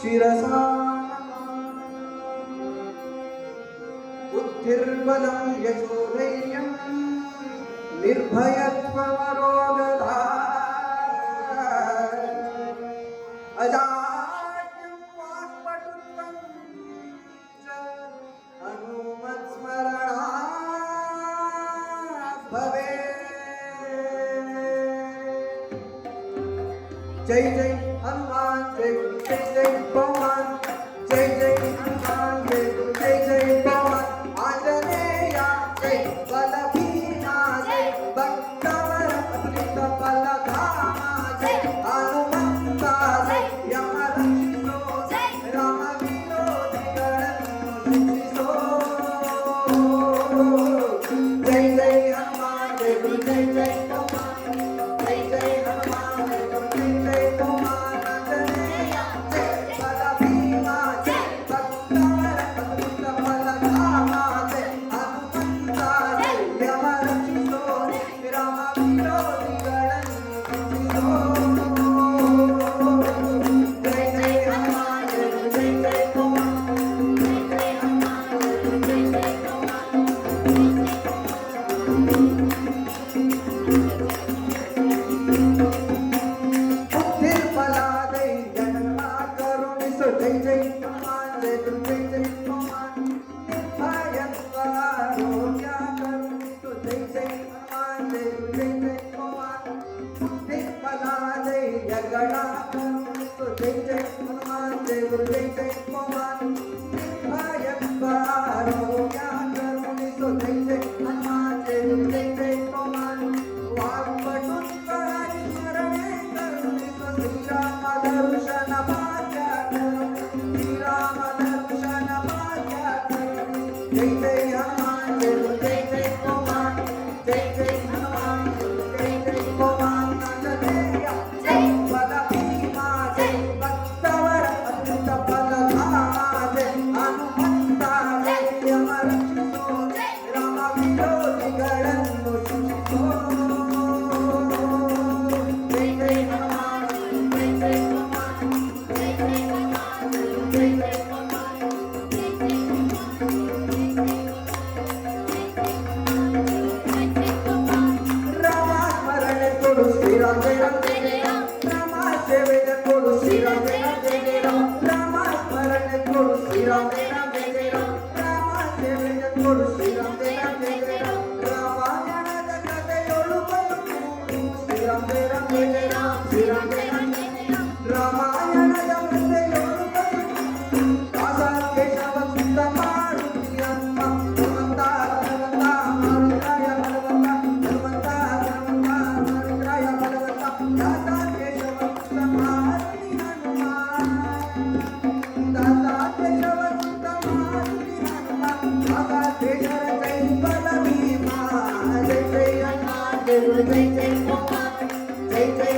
शिरसा बुद्धिर्बलं यशोधैर्यं निर्भयत्वमरोगधा अजाड्यं वाक्पटुत्वं च हनुमत्स्मरणात् भवेत्। जय जय हनुमान जय जय जय पवन जय जय हनुमान जय जय जय पवन आंजनेया जय बलभीमा जय भक्तवर अतुलित बलधामा जय हनुमंता जय यमरक्षितो जय राम विरोधिಗಳನ್ನು शिक्षिसो। जय जय हनुमान जय जय जय पवन जय जय हनुमान जय जय जय पवन आंजनेया जय बलभीमा जय भक्तवर अतुलित बलधामा जय हनुमंता जय यमरक्षितो राम विरोधिಗಳನ್ನು ಶಿಕ್ಷಿಸೋ। जय जय हनुमान जय जय जय पवन जय जय हनुमान जय जय जय पवन बुद्धिर्बलादै जनना करुणिसो। जय जय हनुमान जय जय जय पवन निर्भयत्वारोग्या करुणिसो। जय जय हनुमान जय जय जय पवन बुद्धिर्बलादै जगणा करुणिसो। जय जय हनुमान जय जय जय पवन निर्भयत्वारोग्या करुणिसो। जय जय हनुमान जय जय जय पवन वाक्पटुत्वारि स्मरणे करुणिसो। श्रीराम दर्शन भाग्य श्रीराम दर्शन भाग्य जय जय हनुमान जय जय जय पवन जय जय हनुमान जय जय पवन आंजनेया जय बलभीमा जय भक्तवर अतुलित बलधामा जय हनुमंता जय यमरक्षितो राम विरोधिಗಳನ್ನು ಶಿಕ್ಷಿಸೋ। जय जय हनुमान जय जय पवन जय जय हनुमान जय जय पवन राम स्मरण कोडु श्रीराम जय राम जय जय राम राम सेवे कोडु श्रीराम जय राम जय जय राम राम स्मरण कोडु श्रीराम जय राम जय जय राम राम सेवे कोडु श्रीराम जय राम जय जय राम ರಾಮಾಯಣದ ಕಥೆಯೊಳು ಬದುಕು ಶ್ರೀರಾಮ ಜಯ ರಾಮ ಜಯ ಜಯ ರಾಮ ಶ್ರೀರಾಮ ಜಯ ರಾಮ ಜಯ ಜಯ ರಾಮ ರಾಮಾಯಣದ ಕಥೆಯೊಳು ಬದುಕು ದಾಸ ಕೇಶವ ಸುತ್ತ ಮಾಡುತ್ತಿಯಮ್ಮ ಹನುಮಂತ ಹನುಮಂತ ಮಾರುದ್ರಾಯ ಬಲವಂತ ಹನುಮಂತ ಹನುಮಂತ ಮಾರುದ್ರಾಯ ಬಲವಂತ ದಾಸ ಕೇಶವ ಸುತ್ತ ಮಾರುತಿ ಹನುಮ ದಾಸ ಕೇಶವ ಸುತ್ತ ಮಾರುತಿ ಹನುಮ ಆಗ ಕೇಶರ ಜೈ बलभीमा जय जय हनुमान जय जय जय पवन जय जय